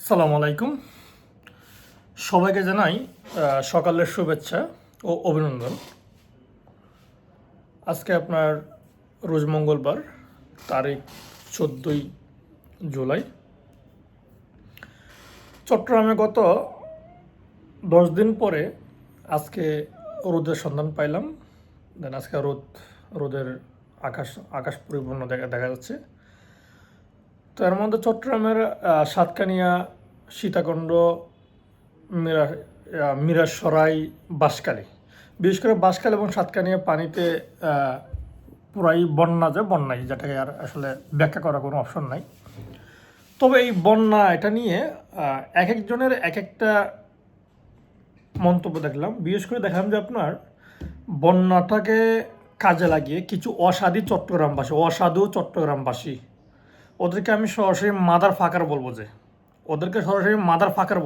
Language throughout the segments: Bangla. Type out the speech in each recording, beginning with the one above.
আসসালামু আলাইকুম। সবাইকে জানাই সকালের শুভেচ্ছা ও অভিনন্দন। আজকে আপনার রোজ মঙ্গলবার, তারিখ 14 জুলাই। চট্টগ্রামে গত 10 দিন পরে আজকে রোদের সন্ধান পাইলাম। দেন আজকে রোদের আকাশ আকাশ পরিপূর্ণ দেখা যাচ্ছে। তো এর মধ্যে চট্টগ্রামের সাতকানিয়া, সীতাকুণ্ড, মিরাসরাই, বাঁশখালী, বিশেষ করে বাঁশখালী এবং সাতকানিয়া পানিতে পুরাই বন্যাই, যেটাকে আর আসলে ব্যাখ্যা করার কোনো অপশন নাই। তবে এই বন্যা এটা নিয়ে এক একজনের এক একটা মন্তব্য দেখলাম। বিশেষ করে দেখলাম যে আপনার বন্যাটাকে কাজে লাগিয়ে কিছু অসাধু চট্টগ্রামবাসী, ওদেরকে আমি সরাসরি মাদার ফাকার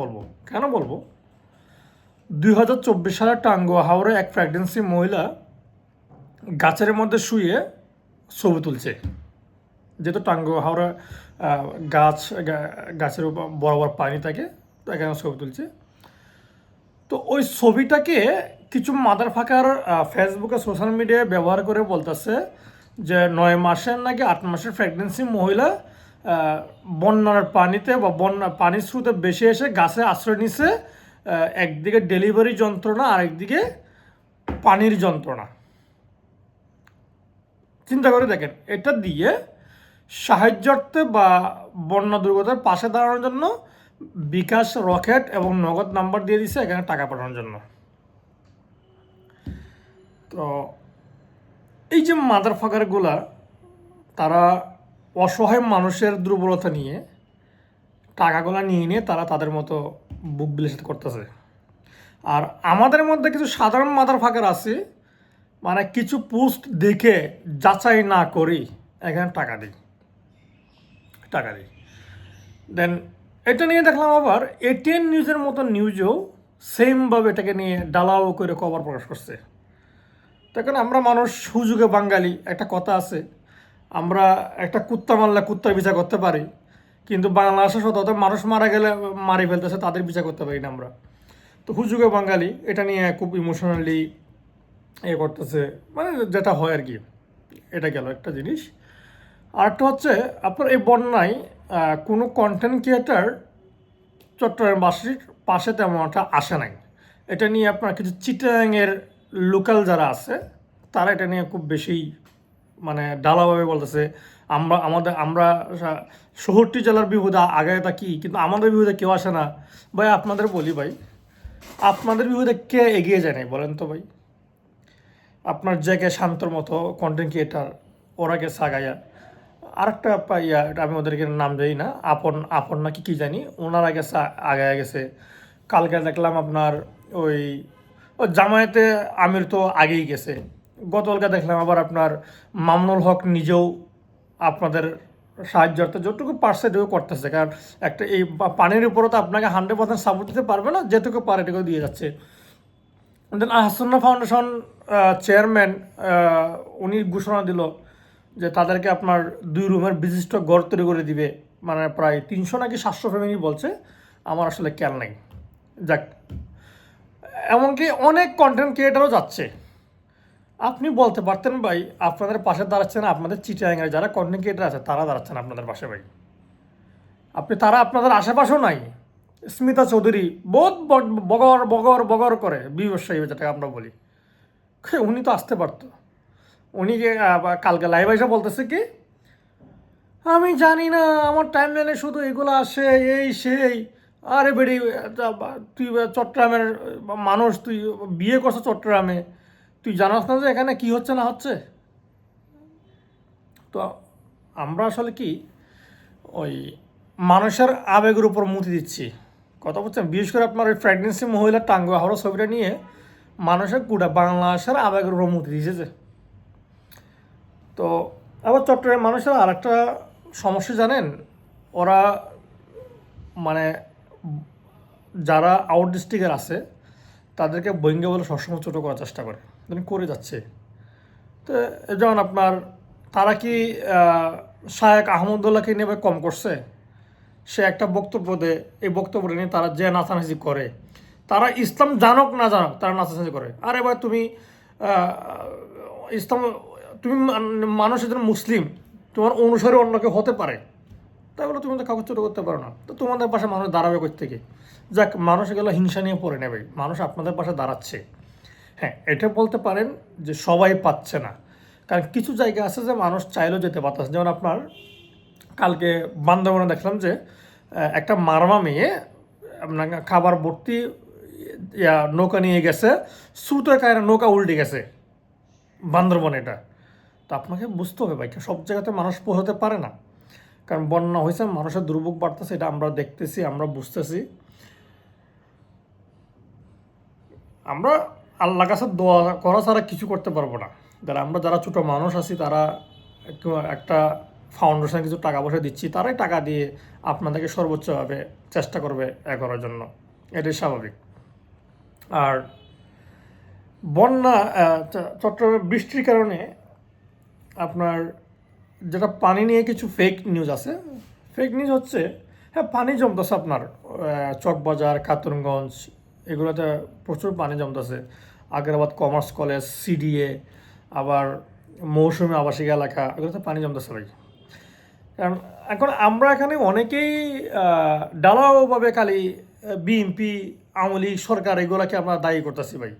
বলবো। কেন বলবো? 2024 সালে টাঙ্গুয়া হাওরে এক প্রেগনেন্সি মহিলা গাছের মধ্যে শুয়ে ছবি তুলছে। যেহেতু টাঙ্গুয়া হাওরে গাছের বরাবর পানি থাকে, তো এখানে ছবি তুলছে। তো ওই ছবিটাকে কিছু মাদার ফাঁকার ফেসবুকে, সোশ্যাল মিডিয়ায় ব্যবহার করে বলতেছে যে 9 মাসের নাকি 8 মাসের প্রেগনেন্সি মহিলা বন্যার পানিতে বা পানির স্রোতে বেশি এসে গাছে আশ্রয় নিছে। একদিকে ডেলিভারি যন্ত্রণা, আরেকদিকে পানির যন্ত্রণা। চিন্তা করে দেখেন, এটা দিয়ে সাহায্যার্থে বা বন্যা দুর্গতার পাশে দাঁড়ানোর জন্য বিকাশ, রকেট এবং নগদ নাম্বার দিয়ে দিছে এখানে টাকা পাঠানোর জন্য। তো এই যে মাদার ফাকারগুলা, তারা অসহায় মানুষের দুর্বলতা নিয়ে টাকাগুলো নিয়ে তারা তাদের মতো বুক বিলাসিত করতেছে। আর আমাদের মধ্যে কিছু সাধারণ মাদার ফাকার আছে, মানে কিছু পোস্ট দেখে যাচাই না করি এখানে টাকা দিই। দেন এটা নিয়ে দেখলাম আবার এটিএন নিউজের মতো নিউজও সেমভাবে এটাকে নিয়ে ডালাও করে খবর প্রকাশ করছে। তখন আমরা মানুষ সুযোগে বাঙালি, একটা কথা আছে, আমরা একটা কুত্তা মারলে কুত্তার বিচার করতে পারি, কিন্তু বাংলাদেশে শত মানুষ মারা গেলে মারি ফেলতেছে, তাদের বিচার করতে পারি না আমরা। তো হুজুগে বাঙালি এটা নিয়ে খুব ইমোশনালি করতেছে, মানে যেটা হয় আর কি। এটা গেল একটা জিনিস। আরেকটা হচ্ছে আপনার এই বন্যায় কোনো কন্টেন্ট ক্রিয়েটার চট্টগ্রামবাসীর পাশে তেমন একটা আসে নাই। এটা নিয়ে আপনার কিছু চিটাগাংয়ের লোকাল যারা আছে তারা এটা নিয়ে খুব বেশি মানে ডালাভাবে বলতেছে, আমরা শহরটি জেলার বিপদে আগে থাকি, কিন্তু আমাদের বিপদে কেউ আসে না। ভাই আপনাদের বলি, ভাই আপনাদের বিপদে কে এগিয়ে যায় নাই বলেন তো ভাই? আপনার জায়গায় শান্তর মতো কন্টেন্ট ক্রিয়েটার, ওরা গেছে আগাইয়া। আরেকটা পাইয়া, এটা আমি ওদেরকে নাম জানি না, আপন নাকি কি জানি, ওনারা গেছে আগায় গেছে। কালকে দেখলাম আপনার ওই জামায়াতে আমির তো আগেই গেছে। গতকালকে দেখলাম আবার আপনার মামুনুল হক নিজেও আপনাদের সাহায্যার্থে যতটুকু পারছে এটুকু করতেছে। কারণ একটা এই পানির উপরও তো আপনাকে 100% সাপোর্ট দিতে পারবে না, যেটুকু পারে এটুকু দিয়ে যাচ্ছে। দেন আহসান্না ফাউন্ডেশন চেয়ারম্যান উনি ঘোষণা দিল যে তাদেরকে আপনার 2 রুমের বিশিষ্ট ঘর তৈরি করে দিবে, মানে প্রায় 300 নাকি 700 ফ্যামিলি বলছে, আমার আসলে খেয়াল নাই। যাক, এমনকি অনেক কন্টেন্ট ক্রিয়েটারও যাচ্ছে। আপনি বলতে পারতেন ভাই, আপনাদের পাশে দাঁড়াচ্ছে না আপনাদের চিটাগাংয়ের যারা কন্টেন্ট ক্রিয়েটার আছে, তারা দাঁড়াচ্ছেন আপনাদের পাশে ভাই। তারা আপনাদের আশেপাশেও নাই। স্মিতা চৌধুরী বহুত বগর বগর বগর করে, ব্যবসায়ী যেটাকে আমরা বলি, উনি তো আসতে পারতো। উনি যে কালকে লাইভ এসে বলতেছে কি, আমি জানি না, আমার টাইম লাইনে শুধু এগুলো আসে, এই সেই। আরে বেড়ি, তুই চট্টগ্রামের মানুষ, তুই বিয়ে করছো চট্টগ্রামে, তুই জানাস না যে এখানে কি হচ্ছে না হচ্ছে? তো আমরা আসলে কি ওই মানুষের আবেগের উপর মুতি দিচ্ছি, কথা বলছেন? বিশেষ করে আপনার ওই প্রেগনেন্সি মহিলার টাঙ্গুয়া হাওড়া ছবিটা নিয়ে মানুষের গোটা বাংলাদেশের আবেগের উপর মুতি দিয়েছে। তো আবার চট্টগ্রামের মানুষের আর একটা সমস্যা জানেন, ওরা মানে যারা আউট ডিস্ট্রিক্টের আছে তাদেরকে বইঙ্গে বলে সবসময় ছোটো করার চেষ্টা করে যাচ্ছে। তো যেমন আপনার তারা কি শায়েক আহমদুল্লাহকে নেবে কম করছে? সে একটা বক্তব্য দেয়, এই বক্তব্যটা নিয়ে তারা যে নাচানাচি করে, তারা ইসলাম জানক না জানক তারা নাচানাচি করে। আরে ভাই তুমি ইসলাম, তুমি মানুষ একজন মুসলিম, তোমার অনুসারী অন্য কেউ হতে পারে, তাই বলে তুমি তো কাগজ চুরি করতে পারো না। তো তোমাদের পাশে মানুষ দাঁড়াবে কোথা থেকে? যাক, মানুষ এগুলো হিংসা নিয়ে পড়ে নেবে, মানুষ আপনাদের পাশে দাঁড়াচ্ছে। হ্যাঁ, এটা বলতে পারেন যে সবাই পাচ্ছে না, কারণ কিছু জায়গা আছে যে মানুষ চাইলেও যেতে পারতেছে। যেমন আপনার কালকে বান্দরবনে দেখলাম যে একটা মারমা মেয়ে আপনার খাবার ভর্তি নৌকা নিয়ে গেছে, স্রোতের কারণে নৌকা উল্টে গেছে বান্দরবনে। এটা তো আপনাকে বুঝতে হবে ভাই, সব জায়গাতে মানুষ পৌঁছাতে পারে না, কারণ বন্যা হয়েছে, মানুষের দুর্ভোগ বাড়তেছে, এটা আমরা দেখতেছি, আমরা বুঝতেছি। আমরা আল্লাহ কাছে দোয়া করা ছাড়া কিছু করতে পারবো না। আমরা যারা ছোটো মানুষ আছি তারা একটা ফাউন্ডেশনে কিছু টাকা পয়সা দিচ্ছি, তারাই টাকা দিয়ে আপনাদেরকে সর্বোচ্চভাবে চেষ্টা করবে এ করার জন্য, এটাই স্বাভাবিক। আর বন্যা চট্টগ্রামে বৃষ্টির কারণে আপনার যেটা পানি নিয়ে কিছু ফেক নিউজ আছে, ফেক নিউজ হচ্ছে হ্যাঁ পানি জমতেছে আপনার চকবাজার, খাতুনগঞ্জ, এগুলোতে প্রচুর পানি জমতেছে। আগ্রাবাদ কমার্স কলেজ, সিডিএ, আবার মৌসুমী আবাসিক এলাকা, এগুলোতে পানি জমতেছে ভাই। কারণ এখন আমরা এখানে অনেকেই ডালাওভাবে খালি বিএনপি, আওয়ামী লীগ, সরকার এগুলোকে আমরা দায়ী করতেছি ভাই।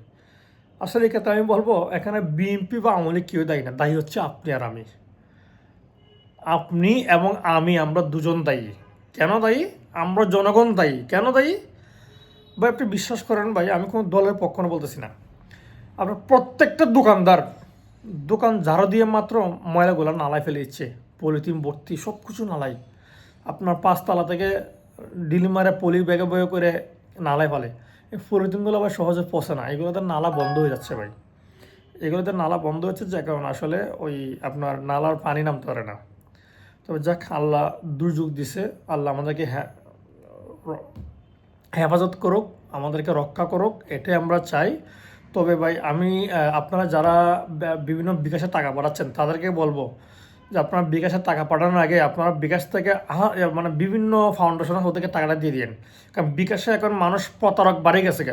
আসলে এই ক্ষেত্রে আমি বলবো এখানে বিএনপি বা আওয়ামী লীগ কেউ দায়ী না, দায়ী হচ্ছে আপনি আর আমি। আপনি এবং আমি, আমরা দুজন দায়ী। কেন দায়ী? আমরা জনগণ দায়ী। কেন দায়ী ভাই? আপনি বিশ্বাস করেন ভাই, আমি কোনো দলের পক্ষ না বলতেছি না, আপনার প্রত্যেকটা দোকানদার দোকান ঝাড়ু দিয়ে মাত্র ময়লাগুলো নালায় ফেলে দিচ্ছে, পলিথিন ভর্তি সব কিছু নালাই। আপনার 5 তলা থেকে ডিল মারে পলি ব্যাগে বয়ে করে নালায় ফেলে। এই পলিথিনগুলো আবার সহজে পচে না, এগুলোতে নালা বন্ধ হয়ে যাচ্ছে ভাই। এগুলোতে নালা বন্ধ হচ্ছে যে কারণে আসলে ওই আপনার নালার পানি নামতে পারে না। তবে যাক, আল্লাহ দুর্যোগ দিছে, আল্লাহ আমাদেরকে হেফাজত করুক, আমাদেরকে রক্ষা করুক, এটাই আমরা চাই। তবে ভাই আমি আপনারা যারা বিভিন্ন বিকাশে টাকা পাঠাচ্ছেন তাদেরকে বলবো যে আপনারা বিকাশের টাকা পাঠানোর আগে আপনারা বিকাশ থেকে মানে বিভিন্ন ফাউন্ডেশন ওদেরকে টাকাটা দিয়ে দিন। কারণ বিকাশে এখন মানুষ প্রতারক বাড়ে গেছে,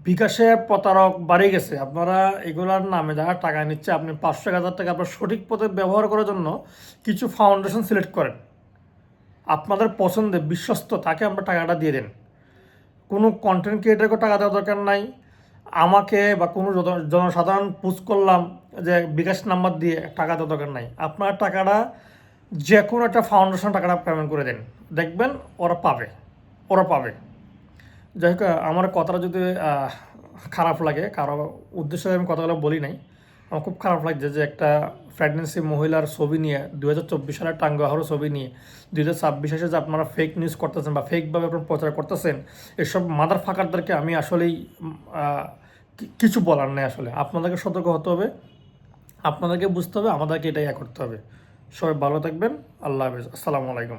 বিকাশে প্রতারক বাড়ে গেছে। আপনারা এগুলার নামে যারা টাকা নিচ্ছে, আপনি 500-1000 টাকা আপনার সঠিক পথে ব্যবহার করার জন্য কিছু ফাউন্ডেশন সিলেক্ট করেন, আপনাদের পছন্দের বিশ্বস্ত, তাকে আমরা টাকাটা দিয়ে দেন। কোনো কন্টেন্ট ক্রিয়েটারকে টাকা দেওয়ার দরকার নাই, আমাকে বা কোনো জনসাধারণ পোস্ট করলাম যে বিকাশ নাম্বার দিয়ে টাকা দেওয়ার দরকার নাই। আপনার টাকাটা যে কোনো একটা ফাউন্ডেশন টাকাটা পেমেন্ট করে দেন, দেখবেন ওরা পাবে, ওরা পাবে। যাই হোক, আমার কথাটা যদি খারাপ লাগে, কারো উদ্দেশ্যে আমি কথাগুলো বলি নাই, আমার খুব খারাপ লাগছে যে একটা প্রেগনেন্সি মহিলার ছবি নিয়ে 2024 সালের টাঙ্গুয়ারও ছবি নিয়ে 2026 এসে যে আপনারা ফেক নিউজ করতেছেন বা ফেকভাবে আপনারা প্রচার করতেছেন, এসব মাদার ফাঁকারদেরকে আমি আসলেই কিছু বলার নেই। আসলে আপনাদেরকে সতর্ক হতে হবে, আপনাদেরকে বুঝতে হবে, আমাদেরকে এটাই করতে হবে। সবাই ভালো থাকবেন, আল্লাহ হাফেজ, আসসালামু আলাইকুম।